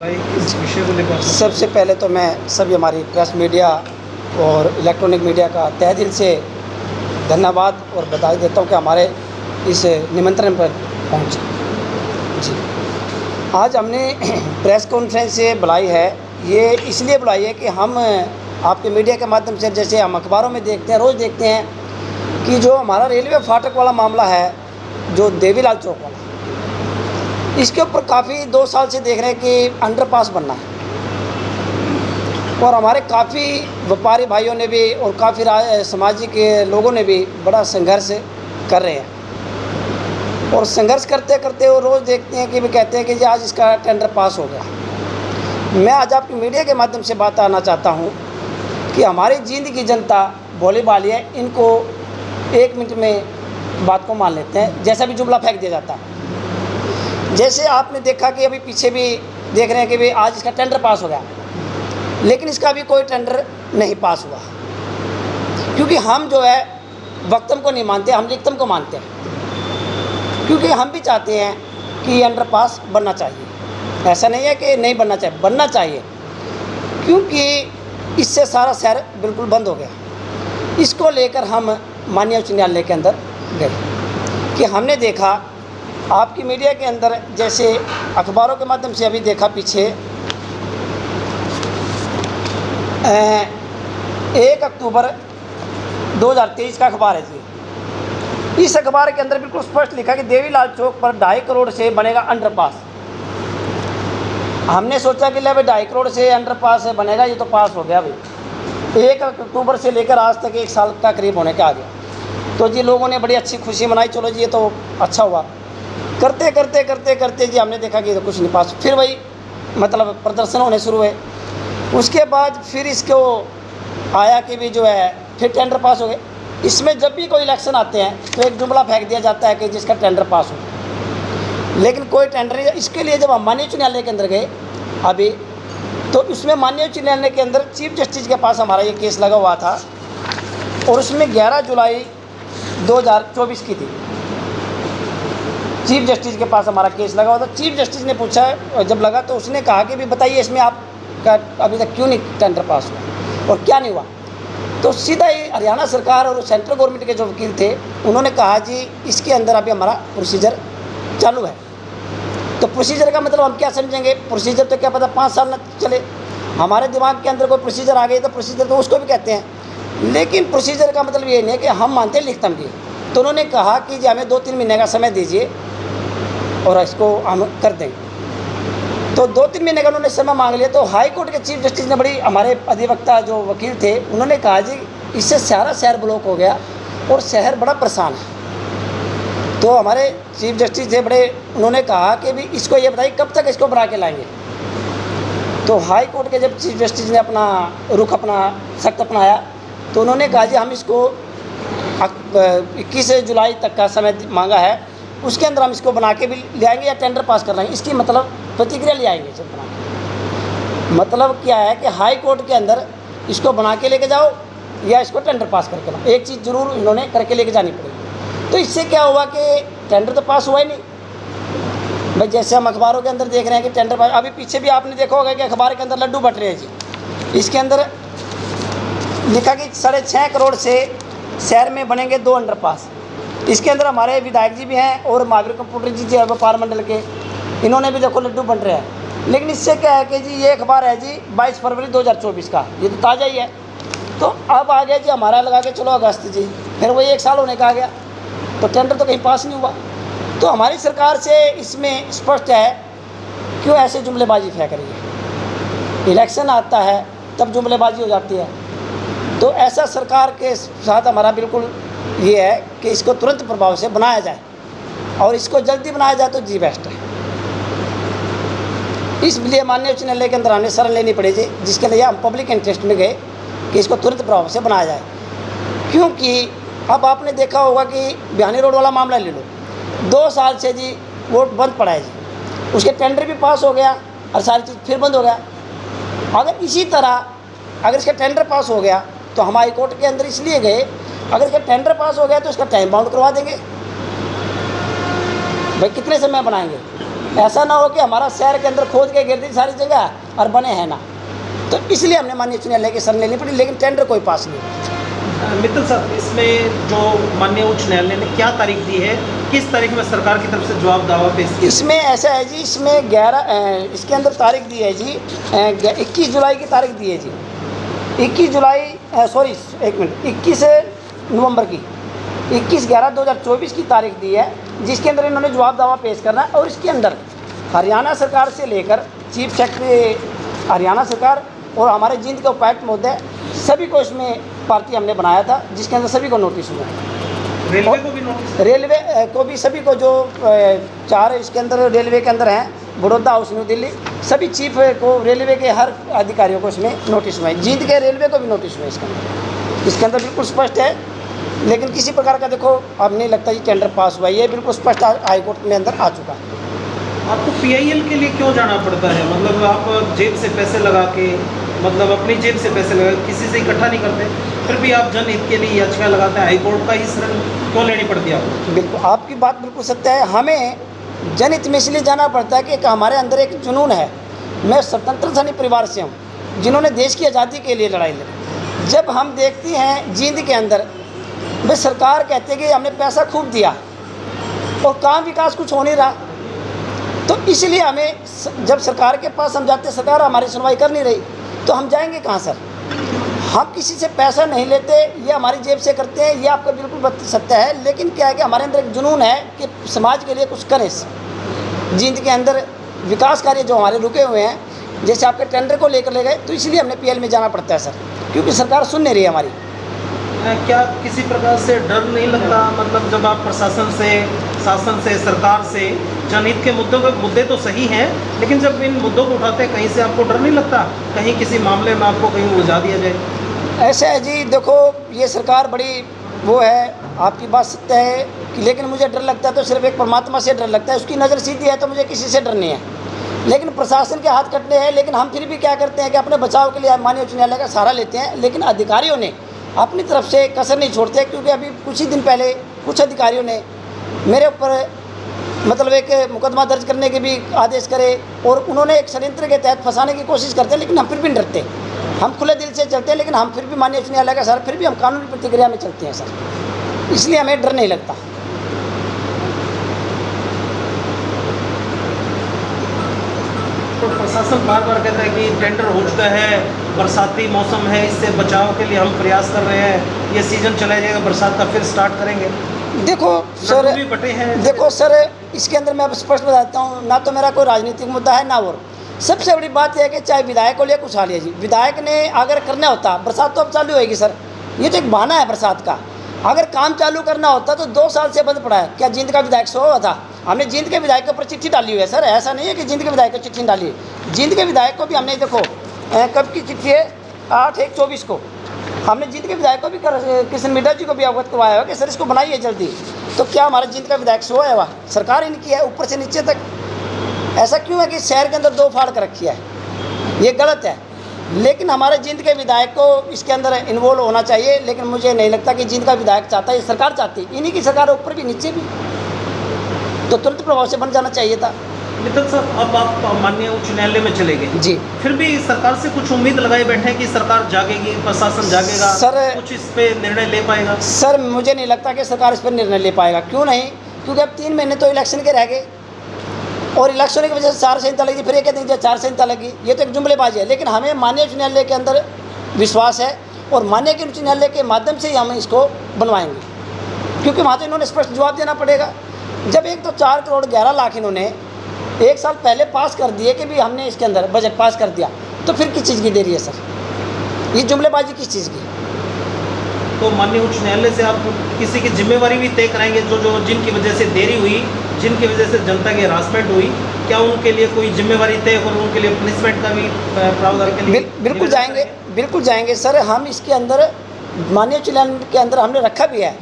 भाई इस विषय को लेकर सबसे पहले तो मैं सभी हमारी प्रेस मीडिया और इलेक्ट्रॉनिक मीडिया का तहे दिल से धन्यवाद और बधाई देता हूं कि हमारे इस निमंत्रण पर पहुंचे। जी, आज हमने प्रेस कॉन्फ्रेंस से बुलाई है। ये इसलिए बुलाई है कि हम आपके मीडिया के माध्यम से, जैसे हम अखबारों में देखते हैं, रोज़ देखते हैं कि जो हमारा रेलवे फाटक वाला मामला है, जो देवीलाल चौक वाला, इसके ऊपर काफ़ी 2 साल से देख रहे हैं कि अंडरपास बनना है और हमारे काफ़ी व्यापारी भाइयों ने भी और काफ़ी सामाजिक लोगों ने भी बड़ा संघर्ष कर रहे हैं और संघर्ष करते करते वो रोज़ देखते हैं कि वे कहते हैं कि जी आज इसका टेंडर पास हो गया। मैं आज आपकी मीडिया के माध्यम से बात आना चाहता हूँ कि हमारी जींद की जनता भोली भाली है, इनको 1 मिनट में बात को मान लेते हैं, जैसा भी जुमला फेंक दिया जाता है। जैसे आपने देखा कि अभी पीछे भी देख रहे हैं कि भाई आज इसका टेंडर पास हो गया, लेकिन इसका अभी कोई टेंडर नहीं पास हुआ, क्योंकि हम जो है वक्तम को नहीं मानते, हम लिखतम को मानते हैं, क्योंकि हम भी चाहते हैं कि अंडरपास बनना चाहिए। ऐसा नहीं है कि नहीं बनना चाहिए, बनना चाहिए, क्योंकि इससे सारा शहर बिल्कुल बंद हो गया। इसको लेकर हम माननीय उच्च न्यायालय के अंदर गए कि हमने देखा आपकी मीडिया के अंदर, जैसे अखबारों के माध्यम से अभी देखा पीछे 1 अक्टूबर 2023 का अखबार है जी। इस अखबार के अंदर बिल्कुल स्पष्ट लिखा कि देवीलाल चौक पर 2.5 करोड़ से बनेगा अंडरपास। हमने सोचा कि ले भाई 2.5 करोड़ से अंडरपास बनेगा, ये तो पास हो गया भाई। 1 अक्टूबर से लेकर आज तक 1 साल का करीब होने के आ गया। तो जी लोगों ने बड़ी अच्छी खुशी मनाई, चलो जी ये तो अच्छा हुआ। करते करते करते करते जी हमने देखा कि तो कुछ नहीं पास। फिर वही मतलब प्रदर्शन होने शुरू हुए। उसके बाद फिर इसको आया कि भी जो है फिर टेंडर पास हो गए। इसमें जब भी कोई इलेक्शन आते हैं तो एक जुमला फेंक दिया जाता है कि जिसका टेंडर पास हो, लेकिन कोई टेंडर नहीं। इसके लिए जब हम माननीय उच्च न्यायालय के अंदर गए अभी, तो उसमें माननीय उच्च न्यायालय के अंदर चीफ जस्टिस के पास हमारा ये केस लगा हुआ था और उसमें 11 जुलाई 2024 की थी। चीफ जस्टिस के पास हमारा केस लगा हुआ था। चीफ जस्टिस ने पूछा, जब लगा तो उसने कहा कि भी बताइए इसमें आपका अभी तक क्यों नहीं टेंडर पास हुआ और क्या नहीं हुआ। तो सीधा ही हरियाणा सरकार और सेंट्रल गवर्नमेंट के जो वकील थे उन्होंने कहा जी इसके अंदर अभी हमारा प्रोसीजर चालू है। तो प्रोसीजर का मतलब हम क्या समझेंगे? प्रोसीजर तो क्या पता 5 साल न चले। हमारे दिमाग के अंदर कोई प्रोसीजर आ गई तो प्रोसीजर तो उसको भी कहते हैं, लेकिन प्रोसीजर का मतलब ये नहीं है कि हम मानते हैं लिखतम की। तो उन्होंने कहा कि जी हमें 2-3 महीने का समय दीजिए और इसको हम कर देंगे। तो 2-3 महीने का उन्होंने समय मांग लिया। तो हाई कोर्ट के चीफ जस्टिस ने बड़ी, हमारे अधिवक्ता जो वकील थे उन्होंने कहा जी इससे सारा शहर ब्लॉक हो गया और शहर बड़ा परेशान है। तो हमारे चीफ जस्टिस थे बड़े, उन्होंने कहा कि भी इसको ये बताइए कब तक इसको बना के लाएंगे। तो हाई कोर्ट के जब चीफ जस्टिस ने अपना रुख अपना सख्त अपनाया तो उन्होंने कहा जी हम इसको 21 जुलाई तक का समय मांगा है, उसके अंदर हम इसको बना के भी ले आएंगे या टेंडर पास कर लाएंगे। इसकी मतलब प्रतिक्रिया ले आएंगे जब बना के। मतलब क्या है कि हाई कोर्ट के अंदर इसको बना के लेके जाओ या इसको टेंडर पास करके लाओ, एक चीज़ जरूर इन्होंने करके लेके जानी पड़ेगी। तो इससे क्या हुआ कि टेंडर तो पास हुआ ही नहीं भाई। जैसे हम अखबारों के अंदर देख रहे हैं कि टेंडर पास, अभी पीछे भी आपने देखा होगा कि अखबार के अंदर लड्डू बट रहे हैं जी। इसके अंदर लिखा कि 6.5 करोड़ से शहर में बनेंगे 2 अंडरपास। इसके अंदर हमारे विधायक जी भी हैं और महावीर कंप्यूटर जी जो व्यापार मंडल के, इन्होंने भी देखो लड्डू बन रहे हैं। लेकिन इससे क्या है कि जी ये अखबार है जी 22 फरवरी 2024 का, ये तो ताज़ा ही है। तो अब आ गया जी हमारा लगा के चलो अगस्त जी, फिर वही 1 साल होने का आ गया, तो टेंडर तो कहीं पास नहीं हुआ। तो हमारी सरकार से इसमें स्पष्ट है क्यों ऐसे जुमलेबाजी फेंक रही है। इलेक्शन आता है तब जुमलेबाजी हो जाती है। तो ऐसा सरकार के साथ हमारा बिल्कुल ये है कि इसको तुरंत प्रभाव से बनाया जाए और इसको जल्दी बनाया जाए तो जी बेस्ट है। इसलिए माननीय उच्च न्यायालय के अंदर हमें शरण लेनी पड़ेगी, जिसके लिए हम पब्लिक इंटरेस्ट में गए कि इसको तुरंत प्रभाव से बनाया जाए। क्योंकि अब आपने देखा होगा कि बिहानी रोड वाला मामला ले लो, 2 साल से जी वो बंद पड़ा है जी, उसके टेंडर भी पास हो गया और सारी चीज़ फिर बंद हो गया। अगर इसी तरह अगर इसका टेंडर पास हो गया तो हम हाई कोर्ट के अंदर इसलिए गए, अगर इसका टेंडर पास हो गया तो इसका टाइम बाउंड करवा देंगे भाई, कितने समय बनाएंगे। ऐसा ना हो कि हमारा शहर के अंदर खोद के गिर दी सारी जगह और बने हैं ना। तो इसलिए हमने माननीय उच्च न्यायालय की शरण लेनी पड़ी, लेकिन टेंडर कोई पास नहीं। मित्तल साहब, इसमें जो माननीय उच्च न्यायालय ने क्या तारीख दी है, किस तारीख में सरकार की तरफ से जवाब दावा पेश किया? इसमें ऐसा है जी, इसमें 11 इसके अंदर तारीख दी है जी, 21 जुलाई की तारीख दी है जी। 21 जुलाई सॉरी 1 मिनट 21 नवंबर की 21/11/2024 की तारीख दी है, जिसके अंदर इन्होंने जवाब दावा पेश करना है। और इसके अंदर हरियाणा सरकार से लेकर चीफ सेक्रेटरी हरियाणा सरकार और हमारे जींद के उपायुक्त महोदय सभी को इसमें पार्टी हमने बनाया था, जिसके अंदर सभी को नोटिस हुआ। रेलवे को भी नोटिस? रेलवे को भी, सभी को, जो 4 इसके अंदर रेलवे के अंदर हैं, बड़ौदा हाउस न्यू दिल्ली, सभी चीफ को, रेलवे के हर अधिकारियों को इसमें नोटिस हुए। जींद के रेलवे को भी नोटिस हुए इसके अंदर बिल्कुल स्पष्ट है। लेकिन किसी प्रकार का देखो अब नहीं लगता जी टेंडर पास हुआ, ये बिल्कुल स्पष्ट हाईकोर्ट में अंदर आ चुका है। आपको पीआईएल के लिए क्यों जाना पड़ता है? मतलब आप जेब से पैसे लगा के, मतलब अपनी जेब से पैसे लगा, किसी से इकट्ठा नहीं करते, फिर भी आप जनहित के लिए याचिका लगाते हैं, हाईकोर्ट का ही शरण क्यों लेनी पड़ती है आपको? बिल्कुल, आपकी बात बिल्कुल सत्य है। हमें जनहित में इसलिए जाना पड़ता है कि हमारे अंदर एक जुनून है। मैं स्वतंत्र सैनिक परिवार से हूँ, जिन्होंने देश की आज़ादी के लिए लड़ाई लड़ी। जब हम देखते हैं जींद के अंदर भाई सरकार कहते हैं कि हमने पैसा खूब दिया और काम विकास कुछ हो नहीं रहा, तो इसलिए हमें जब सरकार के पास हम जाते, सरकार हमारी सुनवाई कर नहीं रही, तो हम जाएंगे कहाँ सर? हम किसी से पैसा नहीं लेते, ये हमारी जेब से करते हैं, ये आपका बिल्कुल सत्य है। लेकिन क्या है कि हमारे अंदर एक जुनून है कि समाज के लिए कुछ करें। जींद के अंदर विकास कार्य जो हमारे रुके हुए हैं, जैसे आपके टेंडर को लेकर ले गए, तो इसलिए हमने पीएल में जाना पड़ता है सर, क्योंकि सरकार सुन नहीं रही है हमारी। क्या किसी प्रकार से डर नहीं लगता? मतलब जब आप प्रशासन से, शासन से, सरकार से जनहित के मुद्दे तो सही हैं, लेकिन जब इन मुद्दों को उठाते हैं, कहीं से आपको डर नहीं लगता कहीं किसी मामले में आपको कहीं उलझा दिया जाए? ऐसा है जी, देखो ये सरकार बड़ी वो है, आपकी बात सत्य है कि, लेकिन मुझे डर लगता है तो सिर्फ एक परमात्मा से डर लगता है, उसकी नज़र सीधी है तो मुझे किसी से डर नहीं है। लेकिन प्रशासन के हाथ कटने हैं, लेकिन हम फिर भी क्या करते हैं कि अपने बचाव के लिए माननीय उच्च न्यायालय का सहारा लेते हैं। लेकिन अधिकारियों ने अपनी तरफ से कसर नहीं छोड़ते, क्योंकि अभी कुछ ही दिन पहले कुछ अधिकारियों ने मेरे ऊपर मतलब एक मुकदमा दर्ज करने के भी आदेश करे, और उन्होंने एक षड्यंत्र के तहत फंसाने की कोशिश करते हैं। लेकिन हम फिर भी डरते, हम खुले दिल से चलते हैं, लेकिन हम फिर भी माननीय उच्च न्यायालय का सर, फिर भी हम कानूनी प्रतिक्रिया में चलते हैं सर, इसलिए हमें डर नहीं लगता। तो प्रशासन बार बार कहता है कि टेंडर हो चुका है, बरसाती मौसम है, इससे बचाव के लिए हम प्रयास कर रहे हैं, ये सीज़न चला जाएगा, बरसात का फिर स्टार्ट करेंगे। देखो सर, भी बटे हैं। देखो सर, इसके अंदर मैं अब स्पष्ट बताता हूँ, ना तो मेरा कोई राजनीतिक मुद्दा है ना, और सबसे बड़ी बात यह है कि चाहे विधायक को लिए कुछ हाल है जी, विधायक ने अगर करना होता, बरसात तो अब चालू होएगी सर, ये तो एक बहाना है बरसात का। अगर काम चालू करना होता तो 2 साल से बंद पड़ा है। क्या जींद का विधायक सो हुआ था? हमने जींद के विधायक के ऊपर चिट्ठी डाली हुई है सर, ऐसा नहीं है कि जींद के विधायक को चिट्ठी डाली है। जींद के विधायक को भी हमने, देखो कब की चिट्ठी है, 8/1/24 को हमने जींद के विधायक को भी किशन मिड्डा जी को भी अवगत करवाया हुआ कि सर इसको बनाइए जल्दी। तो क्या हमारा जींद का विधायक सो है? वह सरकार इनकी है ऊपर से नीचे तक। ऐसा क्यों है कि शहर के अंदर 2 फाड़ कर रखी है? ये गलत है। लेकिन हमारे जींद के विधायक को इसके अंदर इन्वॉल्व होना चाहिए, लेकिन मुझे नहीं लगता कि जींद का विधायक चाहता है, सरकार चाहती, इन्हीं की सरकार ऊपर भी नीचे भी, तो तुरंत प्रभाव से बन जाना चाहिए था। मित्तल साहब, अब आप माननीय उच्च न्यायालय में चले गए जी, फिर भी सरकार से कुछ उम्मीद लगाए बैठे हैं कि सरकार जागेगी, प्रशासन जागेगा सर, कुछ इस पे निर्णय ले पाएगा? सर मुझे नहीं लगता कि सरकार इस पर निर्णय ले पाएगा। क्यों नहीं? क्योंकि अब 3 महीने तो इलेक्शन के रह गए, और इलेक्शन की वजह से 4 संहिता लगी, फिर ये कहते हैं 4 संहिता लगी, ये तो एक जुमलेबाजी है। लेकिन हमें माननीय उच्च न्यायालय के अंदर विश्वास है, और माननीय उच्च न्यायालय के माध्यम से ही हम इसको बनवाएंगे, क्योंकि वहाँ तो इन्होंने स्पष्ट जवाब देना पड़ेगा। जब एक तो 4 करोड़ 11 लाख इन्होंने 1 साल पहले पास कर दिए कि भी हमने इसके अंदर बजट पास कर दिया, तो फिर किस चीज़ की देरी है सर? ये जुमलेबाजी किस चीज़ की? तो माननीय उच्च न्यायालय से आप किसी की जिम्मेवारी भी तय कराएंगे, जो जिनकी वजह से देरी हुई, जिनकी वजह से जनता की हरासमेंट हुई, क्या उनके लिए कोई जिम्मेवारी तय और उनके लिए पनिशमेंट का भी प्रावधान के लिए? बिल्कुल जाएंगे, बिल्कुल जाएंगे सर। हम इसके अंदर माननीय उच्च न्यायालय के अंदर हमने रखा भी है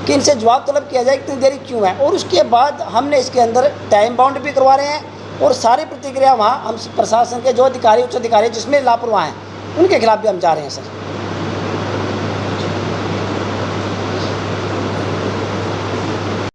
कि इनसे जवाब तलब किया जाए इतनी देरी क्यों है, और उसके बाद हमने इसके अंदर टाइम बाउंड भी करवा रहे हैं, और सारी प्रतिक्रिया वहाँ हम प्रशासन के जो अधिकारी, उच्च अधिकारी जिसमें लापरवाह हैं, उनके खिलाफ भी हम जा रहे हैं सर।